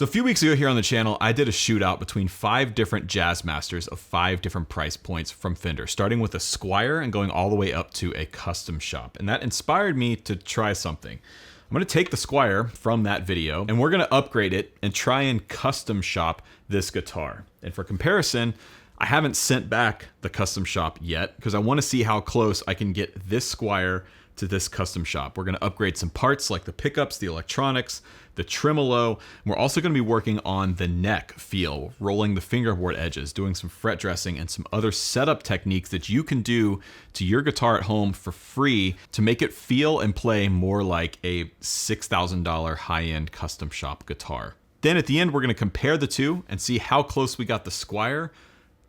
So a few weeks ago here on the channel, I did a shootout between 5 different Jazzmasters of 5 different price points from Fender, starting with a Squier and going all the way up to a custom shop. And that inspired me to try something. I'm gonna take the Squier from that video and we're gonna upgrade it and try and custom shop this guitar. And for comparison, I haven't sent back the custom shop yet because I wanna see how close I can get this Squier to this custom shop. We're gonna upgrade some parts like the pickups, the electronics, the tremolo. We're also gonna be working on the neck feel, rolling the fingerboard edges, doing some fret dressing and some other setup techniques that you can do to your guitar at home for free to make it feel and play more like a $6,000 high-end custom shop guitar. Then at the end, we're gonna compare the two and see how close we got the Squier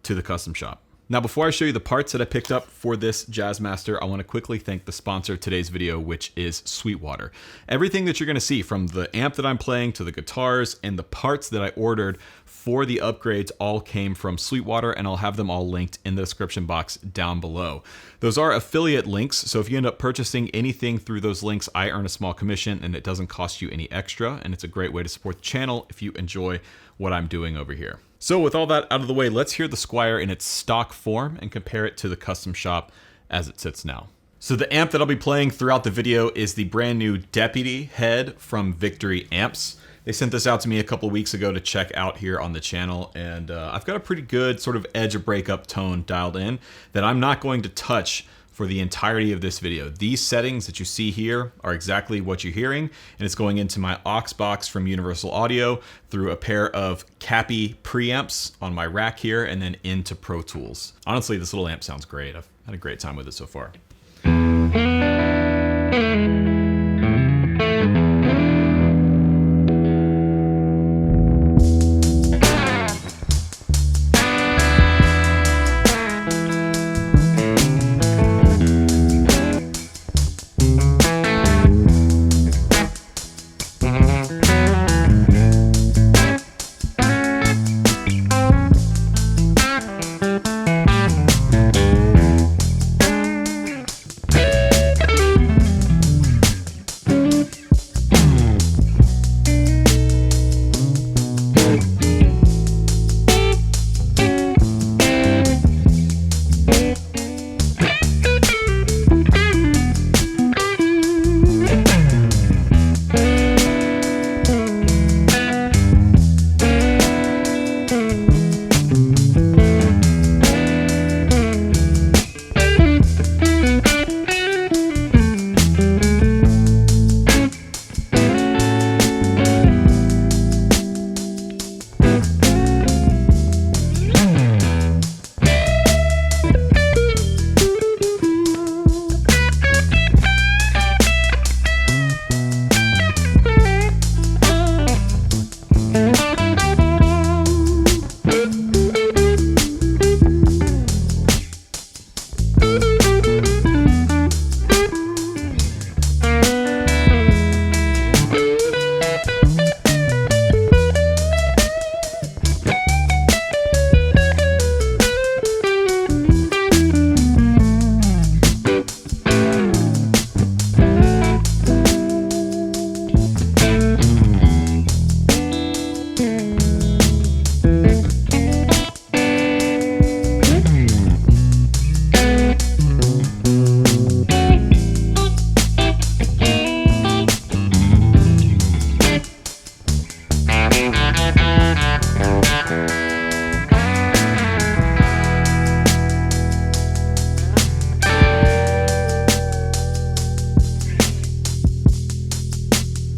to the custom shop. Now, before I show you the parts that I picked up for this Jazzmaster, I want to quickly thank the sponsor of today's video, which is Sweetwater. Everything that you're going to see, from the amp that I'm playing to the guitars and the parts that I ordered for the upgrades, all came from Sweetwater, and I'll have them all linked in the description box down below. Those are affiliate links, so if you end up purchasing anything through those links, I earn a small commission and it doesn't cost you any extra, and it's a great way to support the channel if you enjoy what I'm doing over here. So with all that out of the way, let's hear the Squier in its stock form and compare it to the custom shop as it sits now. So the amp that I'll be playing throughout the video is the brand new Deputy head from Victory Amps. They sent this out to me a couple weeks ago to check out here on the channel, and I've got a pretty good sort of edge of breakup tone dialed in that I'm not going to touch for the entirety of this video. These settings that you see here are exactly what you're hearing, and it's going into my aux box from Universal Audio through a pair of Cappy preamps on my rack here, and then into Pro Tools. Honestly, this little amp sounds great. I've had a great time with it so far.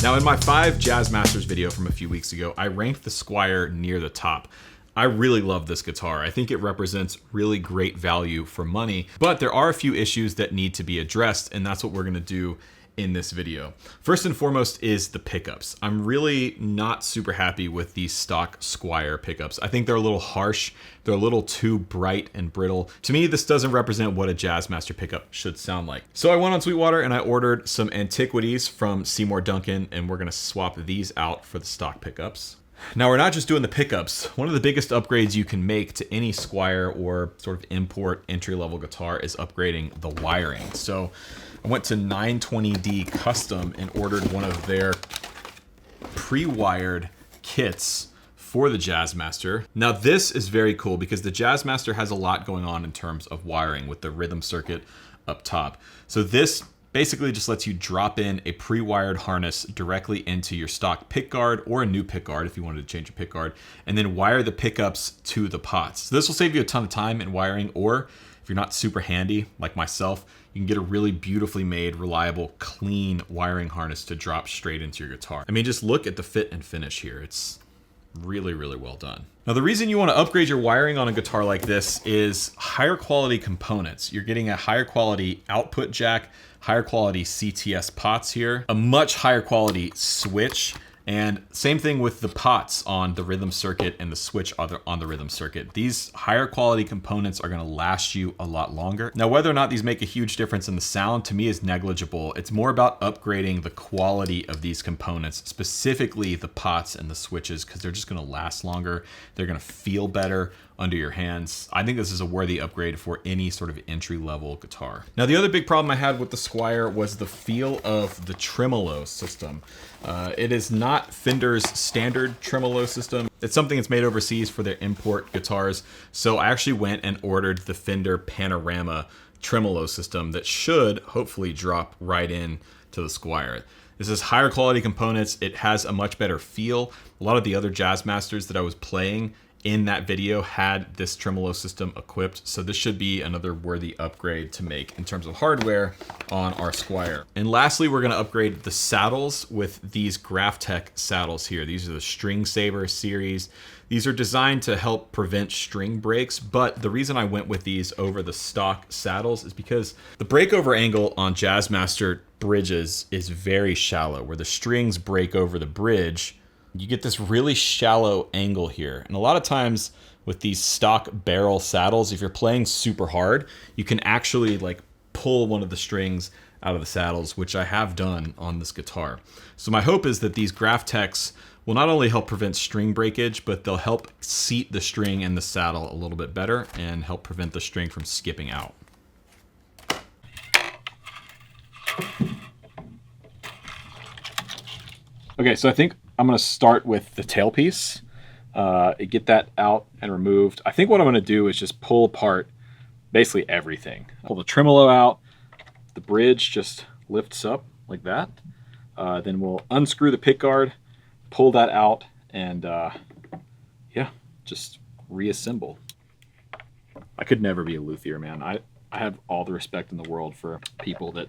Now, in my 5 Jazzmasters video from a few weeks ago, I ranked the Squier near the top. I really love this guitar. I think it represents really great value for money, but there are a few issues that need to be addressed, and that's what we're gonna do in this video. First and foremost is the pickups. I'm really not super happy with these stock Squier pickups. I think they're a little harsh. They're a little too bright and brittle. To me, this doesn't represent what a Jazzmaster pickup should sound like. So I went on Sweetwater and I ordered some Antiquities from Seymour Duncan, and we're gonna swap these out for the stock pickups. Now, we're not just doing the pickups. One of the biggest upgrades you can make to any Squier or sort of import entry-level guitar is upgrading the wiring. So I went to 920D Custom and ordered one of their pre-wired kits for the Jazzmaster. Now this is very cool because the Jazzmaster has a lot going on in terms of wiring with the rhythm circuit up top. So this basically just lets you drop in a pre-wired harness directly into your stock pickguard or a new pickguard if you wanted to change your pickguard, and then wire the pickups to the pots. So this will save you a ton of time in wiring, or if you're not super handy like myself, you can get a really beautifully made, reliable, clean wiring harness to drop straight into your guitar. I mean, just look at the fit and finish here. It's really, really well done. Now, the reason you want to upgrade your wiring on a guitar like this is higher quality components. You're getting a higher quality output jack, higher quality CTS pots here, a much higher quality switch, and same thing with the pots on the rhythm circuit and the switch on the rhythm circuit. These higher quality components are going to last you a lot longer. Now, whether or not these make a huge difference in the sound, to me is negligible. It's more about upgrading the quality of these components, specifically the pots and the switches, because they're just going to last longer. They're going to feel better under your hands. I think this is a worthy upgrade for any sort of entry-level guitar. Now, the other big problem I had with the Squier was the feel of the tremolo system. It is not Fender's standard tremolo system. It's something that's made overseas for their import guitars. So I actually went and ordered the Fender Panorama tremolo system that should hopefully drop right in to the Squier. This is higher quality components. It has a much better feel. A lot of the other Jazzmasters that I was playing in that video had this tremolo system equipped, so this should be another worthy upgrade to make in terms of hardware on our Squier. And lastly, we're going to upgrade the saddles with these Graphtec saddles here. These are the String Saver series. These are designed to help prevent string breaks, but the reason I went with these over the stock saddles is because the breakover angle on Jazzmaster bridges is very shallow. Where the strings break over the bridge, you get this really shallow angle here. And a lot of times with these stock barrel saddles, if you're playing super hard, you can actually like pull one of the strings out of the saddles, which I have done on this guitar. So my hope is that these Graphtecs will not only help prevent string breakage, but they'll help seat the string in the saddle a little bit better and help prevent the string from skipping out. Okay, so I think I'm going to start with the tailpiece, get that out and removed. I think what I'm going to do is just pull apart basically everything. Pull the tremolo out, the bridge just lifts up like that. Then we'll unscrew the pickguard, pull that out, and yeah, just reassemble. I could never be a luthier, man. I have all the respect in the world for people that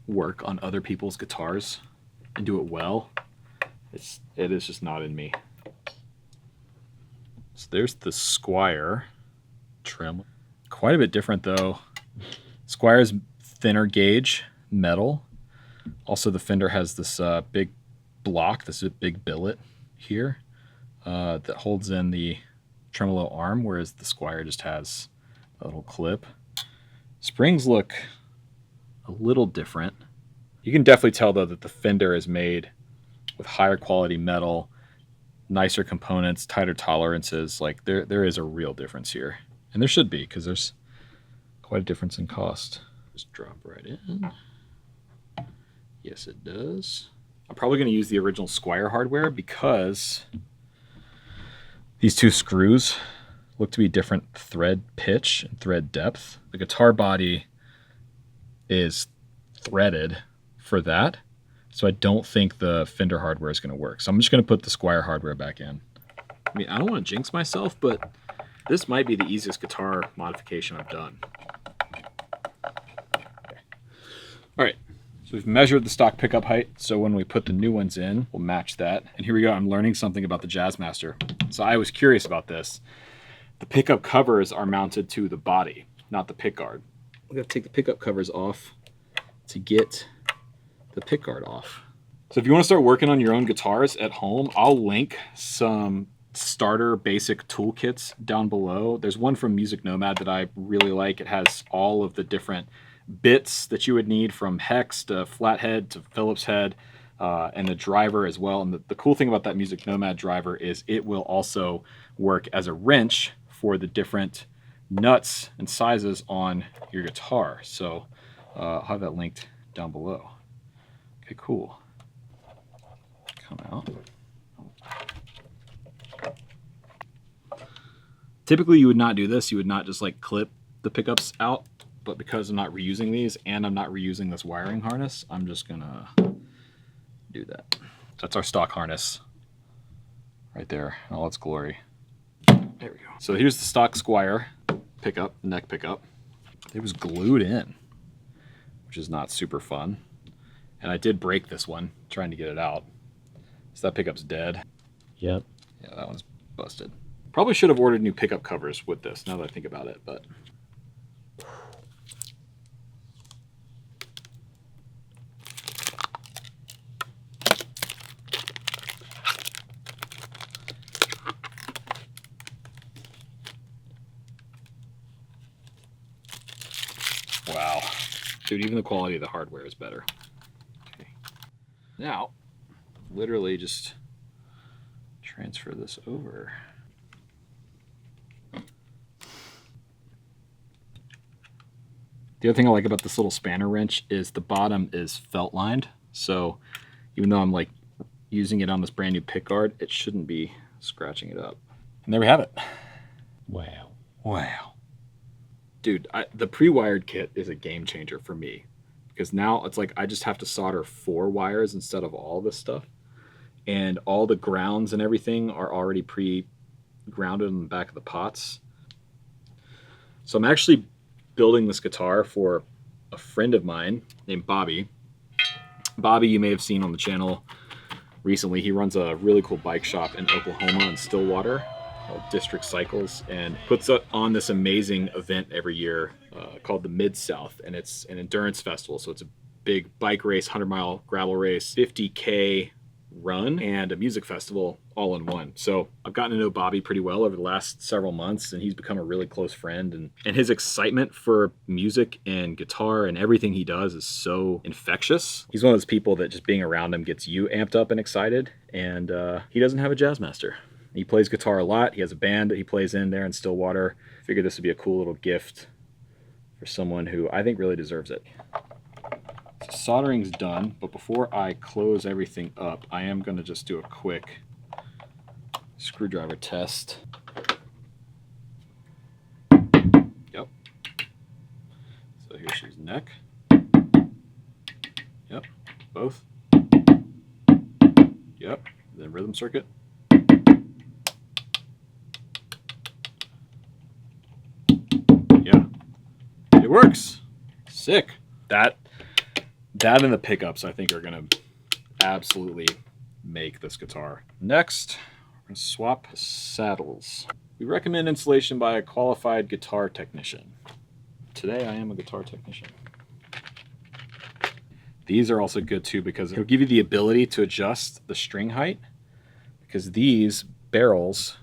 work on other people's guitars and do it well. It is just not in me. So there's the Squier trim. Quite a bit different though. Squier's thinner gauge metal. Also the Fender has this big block, this big billet here that holds in the tremolo arm, whereas the Squier just has a little clip. Springs look a little different. You can definitely tell though that the Fender is made with higher quality metal, nicer components, tighter tolerances. Like there is a real difference here. And there should be, because there's quite a difference in cost. Just drop right in. Yes, it does. I'm probably going to use the original Squier hardware because these two screws look to be different thread pitch and thread depth. The guitar body is threaded for that. So I don't think the Fender hardware is going to work. So I'm just going to put the Squier hardware back in. I mean, I don't want to jinx myself, but this might be the easiest guitar modification I've done. Okay. All right, so we've measured the stock pickup height. So when we put the new ones in, we'll match that. And here we go, I'm learning something about the Jazzmaster. So I was curious about this. The pickup covers are mounted to the body, not the pickguard. We got to take the pickup covers off to get the pickguard off. So if you want to start working on your own guitars at home, I'll link some starter basic toolkits down below. There's one from MusicNomad that I really like. It has all of the different bits that you would need, from hex to flathead to Phillips head, and the driver as well. And the cool thing about that MusicNomad driver is it will also work as a wrench for the different nuts and sizes on your guitar. So I'll have that linked down below. Okay, cool. Come out. Typically you would not do this. You would not just like clip the pickups out, but because I'm not reusing these and I'm not reusing this wiring harness, I'm just gonna do that. That's our stock harness right there in all its glory. There we go. So here's the stock Squier pickup, neck pickup. It was glued in, which is not super fun. And I did break this one trying to get it out. So that pickup's dead. Yep. Yeah, that one's busted. Probably should have ordered new pickup covers with this now that I think about it, but. Wow. Dude, even the quality of the hardware is better. Okay. Now, literally just transfer this over. The other thing I like about this little spanner wrench is the bottom is felt lined. So even though I'm like using it on this brand new pick guard, it shouldn't be scratching it up. And there we have it. Wow. Wow. Dude, the pre-wired kit is a game changer for me because now it's like I just have to solder 4 wires instead of all this stuff. And all the grounds and everything are already pre-grounded in the back of the pots. So I'm actually building this guitar for a friend of mine named Bobby. Bobby, you may have seen on the channel recently. He runs a really cool bike shop in Oklahoma in Stillwater called District Cycles and puts on this amazing event every year called the Mid-South. And it's an endurance festival. So it's a big bike race, 100-mile gravel race, 50K run, and a music festival all in one. So I've gotten to know Bobby pretty well over the last several months, and he's become a really close friend. And his excitement for music and guitar and everything he does is so infectious. He's one of those people that just being around him gets you amped up and excited. And he doesn't have a Jazzmaster. He plays guitar a lot. He has a band that he plays in there in Stillwater. Figured this would be a cool little gift for someone who I think really deserves it. So soldering's done, but before I close everything up, I am going to just do a quick screwdriver test. Yep. So here's she's neck. Yep. Both. Yep. Then rhythm circuit. Yeah. It works. Sick. That and the pickups, I think, are going to absolutely make this guitar. Next, we're going to swap saddles. We recommend installation by a qualified guitar technician. Today, I am a guitar technician. These are also good, too, because it'll give you the ability to adjust the string height, because these barrels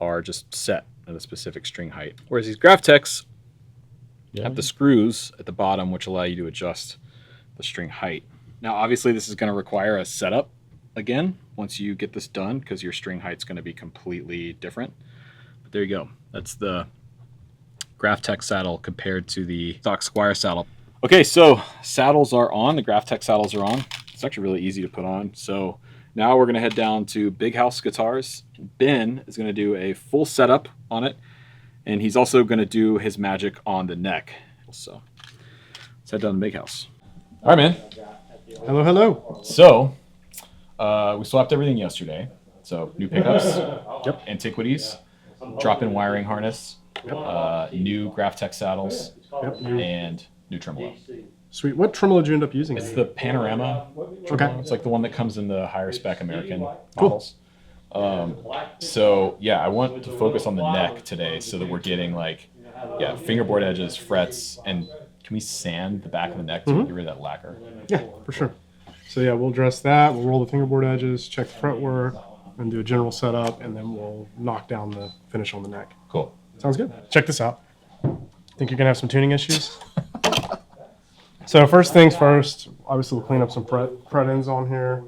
are just set at a specific string height. Whereas these Graphtechs have the screws at the bottom, which allow you to adjust the string height. Now, obviously, this is going to require a setup again once you get this done, because your string height's going to be completely different. But there you go. That's the Graphtech saddle compared to the stock Squier saddle. Okay, so saddles are on. The Graphtech saddles are on. It's actually really easy to put on. So now we're going to head down to Big House Guitars. Ben is going to do a full setup on it, and he's also going to do his magic on the neck. So let's head down to Big House. All right, man. Hello, hello. So we swapped everything yesterday. So new pickups, Yep. Antiquities, drop-in wiring harness, new Graphtech saddles, Yep. and new tremolo. Sweet. What tremolo did you end up using? It's the Panorama tremolo. Okay. It's like the one that comes in the higher spec American models. So yeah, I want to focus on the neck today so that we're getting like, fingerboard edges, frets, and can we sand the back of the neck to get rid of that lacquer? Yeah, for sure. So yeah, we'll address that. We'll roll the fingerboard edges, check the fretwork, and do a general setup, and then we'll knock down the finish on the neck. Cool. Sounds good. Check this out. Think you're gonna have some tuning issues? So first things first, obviously we'll clean up some fret ends on here.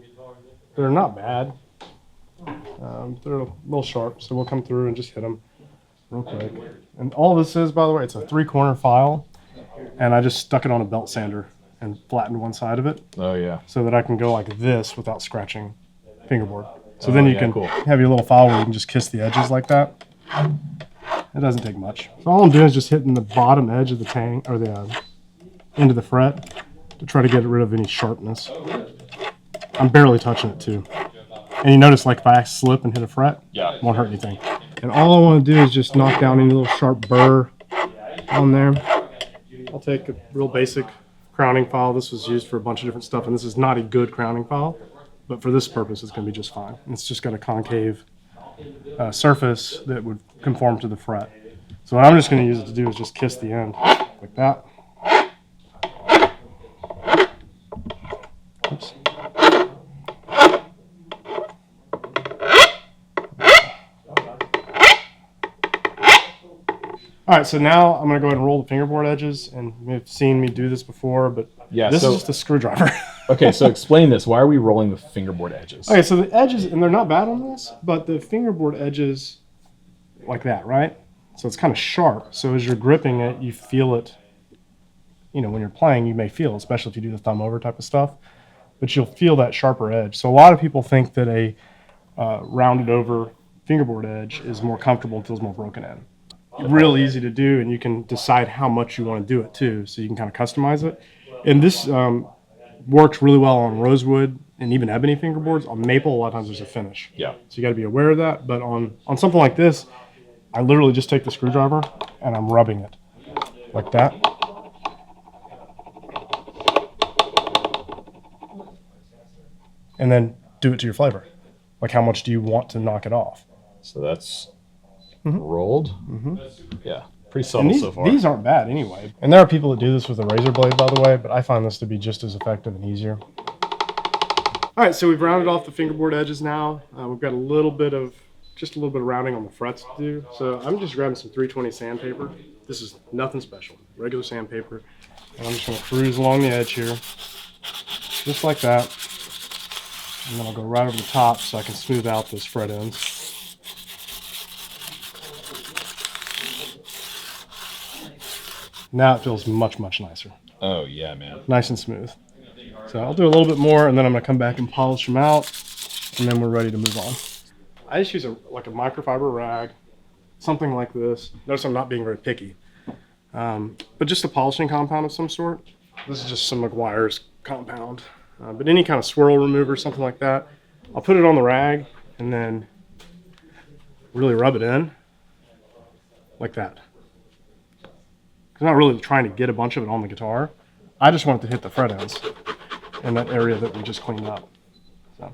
They're not bad. They're a little sharp, so we'll come through and just hit them real quick. And all this is, by the way, it's a 3-corner file, and I just stuck it on a belt sander and flattened one side of it Oh yeah. so that I can go like this without scratching fingerboard. So then you can cool. have your little file where you can just kiss the edges like that. And It doesn't take much. So all I'm doing is just hitting the bottom edge of the tang, or the end of the fret, to try to get rid of any sharpness. I'm barely touching it too. And you notice, like, if I slip and hit a fret, it won't hurt anything. And all I want to do is just knock down any little sharp burr on there. I'll take a real basic crowning file. This was used for a bunch of different stuff, and this is not a good crowning file, but for this purpose, it's going to be just fine. It's just got a concave surface that would conform to the fret. So what I'm just going to use it to do is just kiss the end, like that. Oops. All right, so now I'm going to go ahead and roll the fingerboard edges, and you've seen me do this before, but this is just a screwdriver. Okay, so explain this. Why are we rolling the fingerboard edges? Okay, so the edges, and they're not bad on this, but the fingerboard edges like that, right? So it's kind of sharp. So as you're gripping it, you feel it. You know, when you're playing, you may feel it, especially if you do the thumb over type of stuff, but you'll feel that sharper edge. So a lot of people think that a rounded over fingerboard edge is more comfortable and feels more broken in. Real easy to do, and you can decide how much you want to do it too, so you can kind of customize it. And this works really well on rosewood and even ebony fingerboards. On maple, a lot of times there's a finish. Yeah. So you got to be aware of that. But on something like this, I literally just take the screwdriver and I'm rubbing it like that. And then do it to your flavor. Like, how much do you want to knock it off? So that's rolled. Yeah, pretty And subtle so far. these aren't bad anyway. And there are people that do this with a razor blade, by the way, but I find this to be just as effective and easier. All right, so we've rounded off the fingerboard edges now. We've got just a little bit of rounding on the frets to do. So I'm just grabbing some 320 sandpaper. This is nothing special, regular sandpaper. And I'm just gonna cruise along the edge here, just like that. And then I'll go right over the top so I can smooth out those fret ends. Now it feels much, much nicer. Oh, yeah, man. Nice and smooth. So I'll do a little bit more, and then I'm going to come back and polish them out, and then we're ready to move on. I just use a microfiber rag, something like this. Notice I'm not being very picky. But just a polishing compound of some sort. This is just some McGuire's compound. But any kind of swirl remover, something like that. I'll put it on the rag, and then really rub it in, like that. I'm not really trying to get a bunch of it on the guitar. I just want it to hit the fret ends in that area that we just cleaned up. So.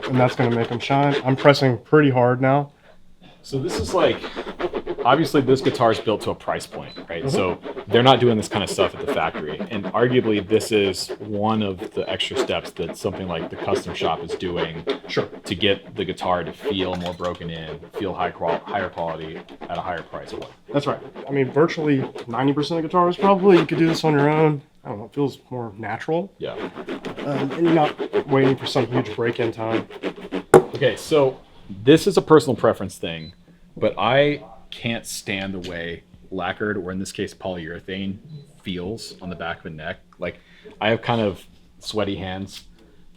And that's going to make them shine. I'm pressing pretty hard now. So this is like, obviously this guitar is built to a price point, right? So they're not doing this kind of stuff at the factory. And arguably this is one of the extra steps that something like the custom shop is doing to get the guitar to feel more broken in, feel higher quality at a higher price point. That's right. I mean, virtually 90% of guitars probably, you could do this on your own. I don't know, it feels more natural. Yeah. And you're not waiting for some huge break-in time. Okay, so this is a personal preference thing, but I can't stand the way lacquered, or in this case polyurethane, feels on the back of a neck. Like, I have kind of sweaty hands,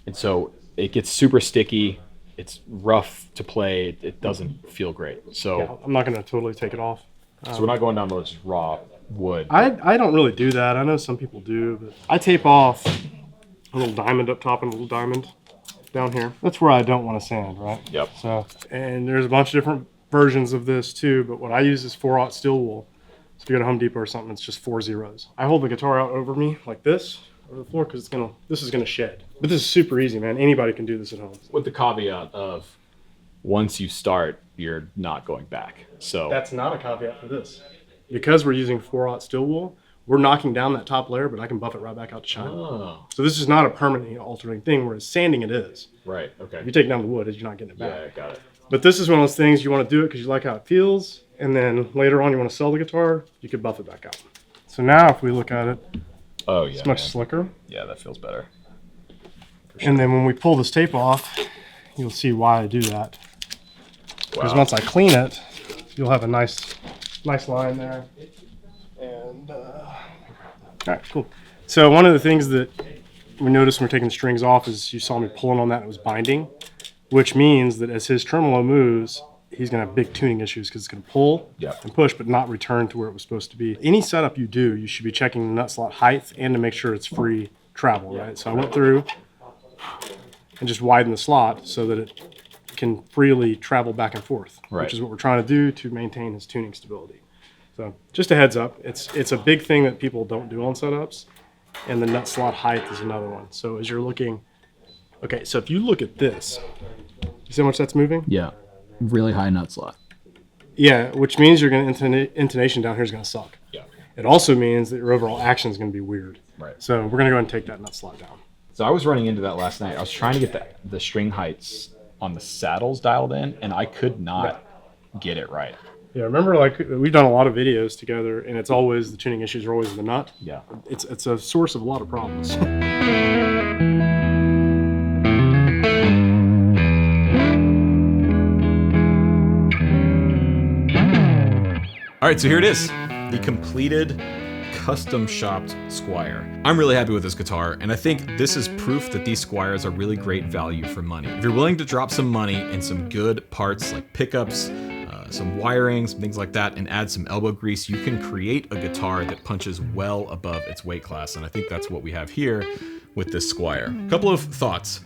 and so it gets super sticky. It's rough to play. It doesn't feel great. So Yeah, I'm not going to totally take it off. so we're not going down to just raw wood. I don't really do that. I know some people do, but I tape off a little diamond up top and a little diamond down here. That's where I don't want to sand, right? Yep. So, and there's a bunch of different versions of this too, but what I use is 4/0 steel wool. So if you go to Home Depot or something, it's just 4 zeros. I hold the guitar out over me like this over the floor because this is gonna shed. But this is super easy, man. Anybody can do this at home. With the caveat of once you start, you're not going back. So That's not a caveat for this. Because we're using 4/0 steel wool, we're knocking down that top layer, but I can buff it right back out to shine. Oh, So this is not a permanently altering thing, whereas sanding it is. right. Okay. If you take down the wood, you're not getting it back. Yeah, got it. But this is one of those things you want to do it because you like how it feels, and then later on you want to sell the guitar, you could buff it back out. So now if we look at it, Oh, yeah. it's much man. slicker. Yeah, that feels better. And then when we pull this tape off, you'll see why I do that. Because Wow. once I clean it, you'll have a nice line there. And all right, cool. So one of the things that we noticed when we're taking the strings off is you saw me pulling on that, and it was binding, which means that as his tremolo moves, he's going to have big tuning issues because it's going to pull Yep. and push, but not return to where it was supposed to be. Any setup you do, you should be checking the nut slot height and to make sure it's free travel, right? So I went through and just widened the slot so that it can freely travel back and forth, Right. which is what we're trying to do to maintain his tuning stability. So just a heads up, it's a big thing that people don't do on setups, and the nut slot height is another one. So as you're looking, okay, so if you look at this, you see how much that's moving? Yeah. Really high nut slot. Yeah, which means you're going to intonation down here is going to suck. Yeah. It also means that your overall action is going to be weird. Right. So we're going to go ahead and take that nut slot down. So I was running into that last night. I was trying to get the string heights on the saddles dialed in, and I could not get it right. Yeah, remember, like, we've done a lot of videos together, and it's always the tuning issues are always the nut. Yeah. It's a source of a lot of problems. All right, so here it is, the completed custom shopped Squier. I'm really happy with this guitar, and I think this is proof that these Squiers are really great value for money. If you're willing to drop some money in some good parts like pickups, some wiring, some things like that, and add some elbow grease, you can create a guitar that punches well above its weight class, and I think that's what we have here with this Squier. A couple of thoughts.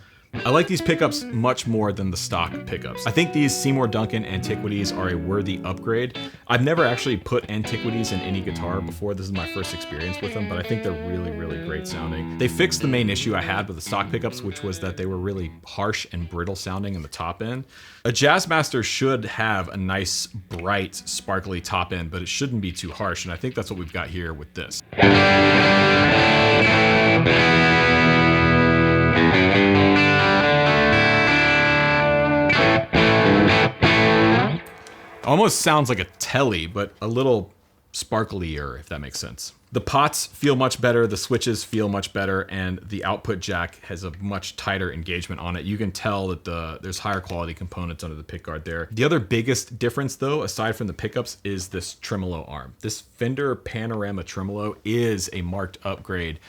I like these pickups much more than the stock pickups. I think these Seymour Duncan Antiquities are a worthy upgrade. I've never actually put Antiquities in any guitar before. This is my first experience with them, but I think they're really, really great sounding. They fixed the main issue I had with the stock pickups, which was that they were really harsh and brittle sounding in the top end. A Jazzmaster should have a nice, bright, sparkly top end, but it shouldn't be too harsh, and I think that's what we've got here with this. Almost sounds like a telly, but a little sparklier, if that makes sense. The pots feel much better, the switches feel much better, and the output jack has a much tighter engagement on it. You can tell that there's higher quality components under the pickguard there. The other biggest difference, though, aside from the pickups, is this tremolo arm. This Fender Panorama tremolo is a marked upgrade,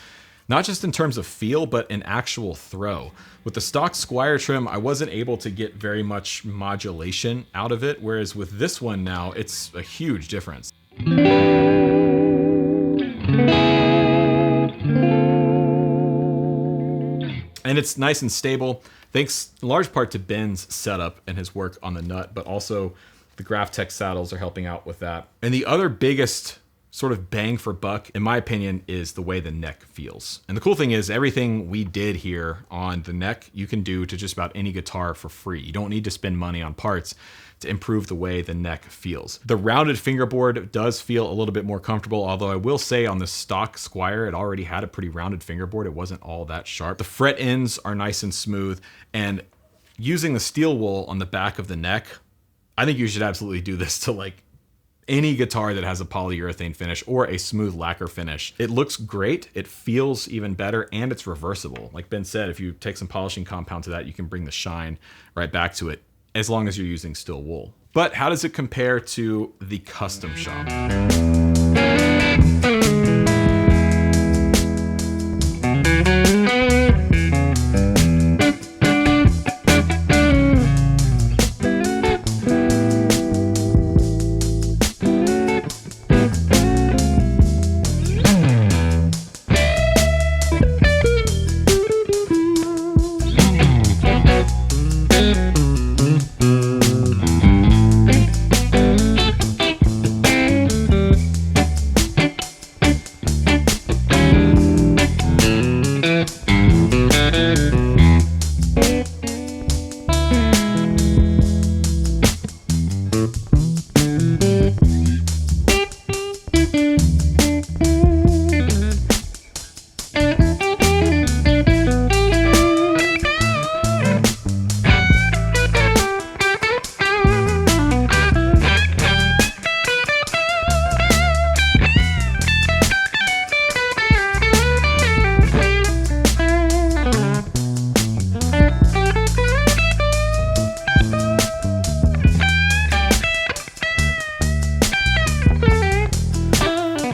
not just in terms of feel, but in actual throw. With the stock Squier trim, I wasn't able to get very much modulation out of it, whereas with this one now, it's a huge difference. And it's nice and stable, thanks in large part to Ben's setup and his work on the nut, but also the Graphtec saddles are helping out with that. And the other biggest sort of bang for buck, in my opinion, is the way the neck feels. And the cool thing is everything we did here on the neck, you can do to just about any guitar for free. You don't need to spend money on parts to improve the way the neck feels. The rounded fingerboard does feel a little bit more comfortable, although I will say on the stock Squier, it already had a pretty rounded fingerboard. It wasn't all that sharp. The fret ends are nice and smooth, and using the steel wool on the back of the neck, I think you should absolutely do this to like any guitar that has a polyurethane finish or a smooth lacquer finish. It looks great, it feels even better, and it's reversible. Like Ben said, if you take some polishing compound to that, you can bring the shine right back to it, as long as you're using steel wool. But how does it compare to the custom shop?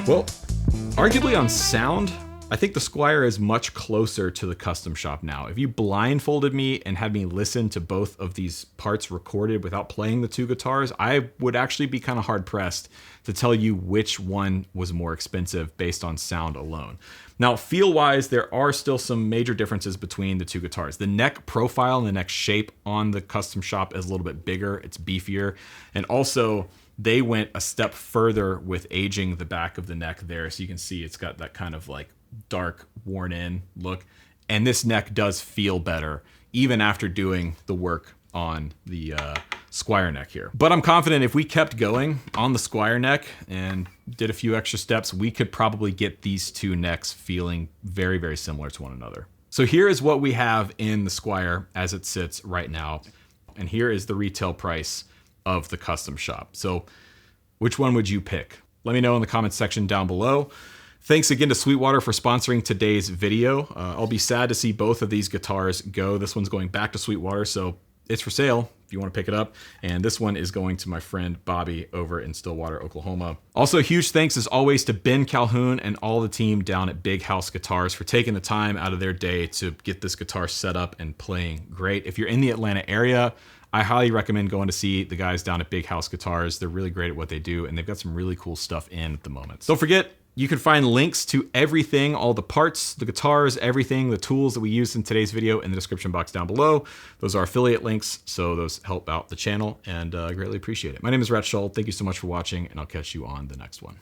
Well, arguably on sound, I think the Squier is much closer to the custom shop now. If you blindfolded me and had me listen to both of these parts recorded without playing the two guitars, I would actually be kind of hard pressed to tell you which one was more expensive based on sound alone. Now, feel-wise, there are still some major differences between the two guitars. The neck profile and the neck shape on the custom shop is a little bit bigger, it's beefier, and also they went a step further with aging the back of the neck there. So you can see it's got that kind of like dark, worn in look. And this neck does feel better even after doing the work on the Squier neck here. But I'm confident if we kept going on the Squier neck and did a few extra steps, we could probably get these two necks feeling very, very similar to one another. So here is what we have in the Squier as it sits right now. And here is the retail price of the custom shop. So which one would you pick? Let me know in the comments section down below. Thanks again to Sweetwater for sponsoring today's video. I'll be sad to see both of these guitars go. This one's going back to Sweetwater, so it's for sale if you want to pick it up. And this one is going to my friend Bobby over in Stillwater, Oklahoma. Also, huge thanks as always to Ben Calhoun and all the team down at Big House Guitars for taking the time out of their day to get this guitar set up and playing great. If you're in the Atlanta area, I highly recommend going to see the guys down at Big House Guitars. They're really great at what they do, and they've got some really cool stuff in at the moment. Don't forget, you can find links to everything, all the parts, the guitars, everything, the tools that we used in today's video in the description box down below. Those are affiliate links, so those help out the channel, and I greatly appreciate it. My name is Rhett Shull. Thank you so much for watching, and I'll catch you on the next one.